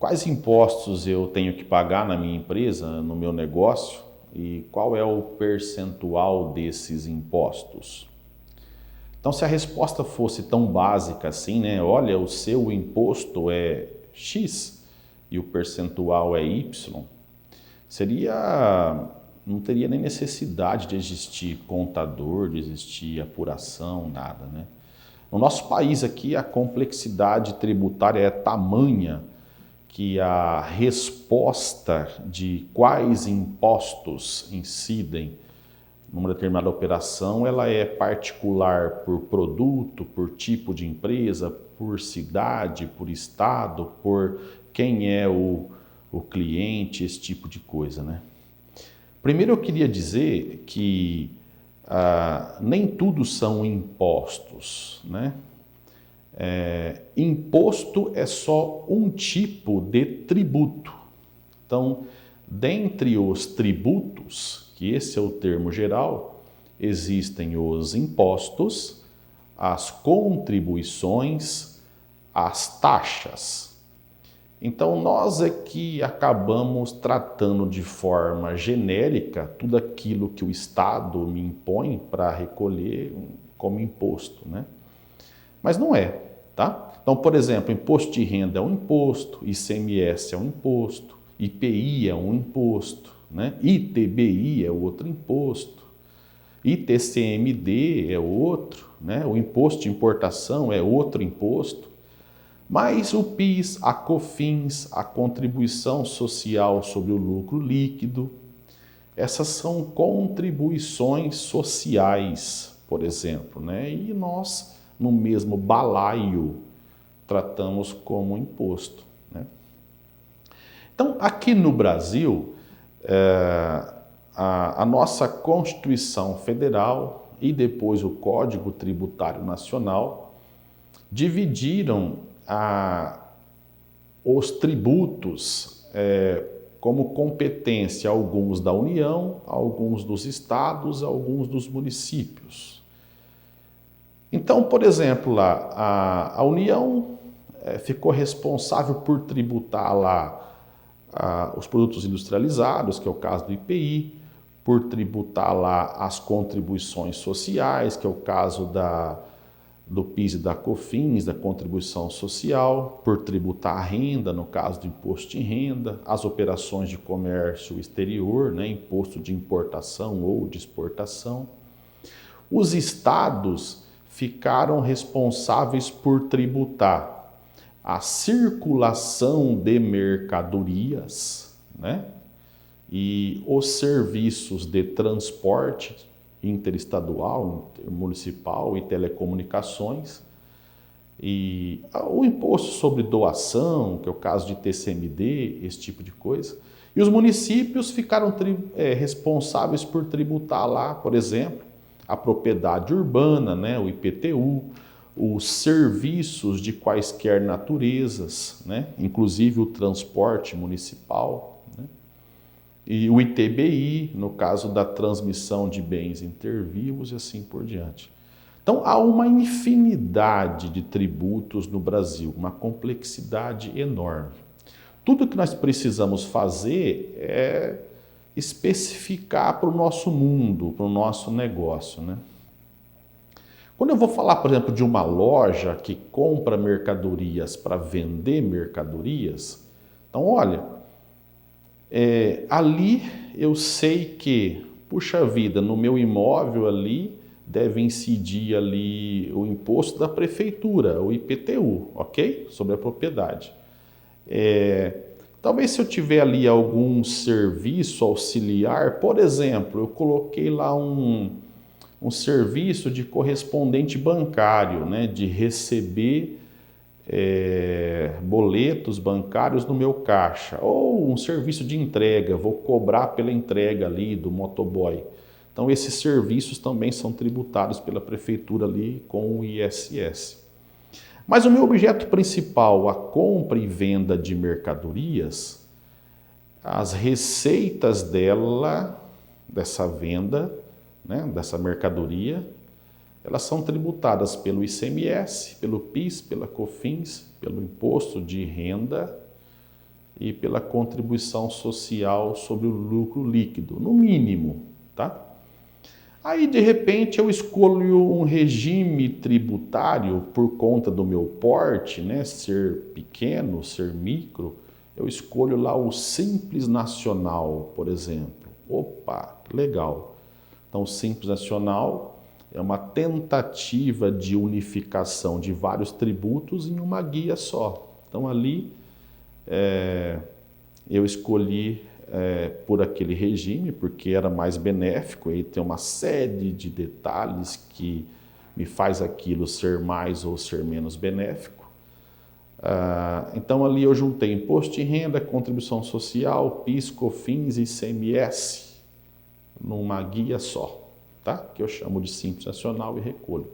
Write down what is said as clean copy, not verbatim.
quais impostos eu tenho que pagar na minha empresa, no meu negócio, e qual é o percentual desses impostos? Então, se a resposta fosse tão básica assim, né? Olha, o seu imposto é X e o percentual é Y, não teria nem necessidade de existir contador, de existir apuração, nada, né? No nosso país aqui, a complexidade tributária é tamanha que a resposta de quais impostos incidem numa determinada operação, ela é particular por produto, por tipo de empresa, por cidade, por estado, por quem é o cliente, esse tipo de coisa, né? Primeiro eu queria dizer que nem tudo são impostos, né? Imposto é só um tipo de tributo. Então, dentre os tributos, que esse é o termo geral, existem os impostos, as contribuições, as taxas. Então, nós aqui acabamos tratando de forma genérica tudo aquilo que o Estado me impõe para recolher como imposto, né? Mas não é, tá? Então, por exemplo, imposto de renda é um imposto, ICMS é um imposto, IPI é um imposto, né? ITBI é outro imposto, ITCMD é outro, né? O imposto de importação é outro imposto. Mas o PIS, a COFINS, a contribuição social sobre o lucro líquido, essas são contribuições sociais, por exemplo, né? E nós, no mesmo balaio, tratamos como imposto, né? Então, aqui no Brasil, a nossa Constituição Federal e depois o Código Tributário Nacional dividiram os tributos como competência, alguns da União, alguns dos estados, alguns dos municípios. Então, por exemplo, lá, a União ficou responsável por tributar lá os produtos industrializados, que é o caso do IPI, por tributar lá as contribuições sociais, que é o caso do PIS e da COFINS, da contribuição social, por tributar a renda, no caso do imposto de renda, as operações de comércio exterior, né, imposto de importação ou de exportação. Os estados ficaram responsáveis por tributar a circulação de mercadorias, né, e os serviços de transporte interestadual, municipal e telecomunicações, e o imposto sobre doação, que é o caso de TCMD, esse tipo de coisa. E os municípios ficaram responsáveis por tributar lá, por exemplo, a propriedade urbana, né, o IPTU, os serviços de quaisquer naturezas, né, inclusive o transporte municipal, né, e o ITBI, no caso da transmissão de bens intervivos e assim por diante. Então, há uma infinidade de tributos no Brasil, uma complexidade enorme. Tudo que nós precisamos fazer é especificar para o nosso mundo, para o nosso negócio, né? Quando eu vou falar, por exemplo, de uma loja que compra mercadorias para vender mercadorias, então, olha, ali eu sei que, puxa vida, no meu imóvel ali deve incidir ali o imposto da prefeitura, o IPTU, ok? Sobre a propriedade. Talvez se eu tiver ali algum serviço auxiliar, por exemplo, eu coloquei lá um serviço de correspondente bancário, né, de receber boletos bancários no meu caixa, ou um serviço de entrega, vou cobrar pela entrega ali do motoboy. Então esses serviços também são tributados pela prefeitura ali com o ISS. Mas o meu objeto principal, a compra e venda de mercadorias, as receitas dessa venda, né, dessa mercadoria, elas são tributadas pelo ICMS, pelo PIS, pela COFINS, pelo imposto de renda e pela contribuição social sobre o lucro líquido, no mínimo, tá? Aí, de repente, eu escolho um regime tributário por conta do meu porte, né? Ser pequeno, ser micro, eu escolho lá o Simples Nacional, por exemplo. Opa, legal. Então, o Simples Nacional é uma tentativa de unificação de vários tributos em uma guia só. Então, ali eu escolhi por aquele regime, porque era mais benéfico, e tem uma série de detalhes que me faz aquilo ser mais ou ser menos benéfico. Então ali eu juntei imposto de renda, contribuição social, PIS, COFINS e ICMS numa guia só, tá? Que eu chamo de Simples Nacional e recolho.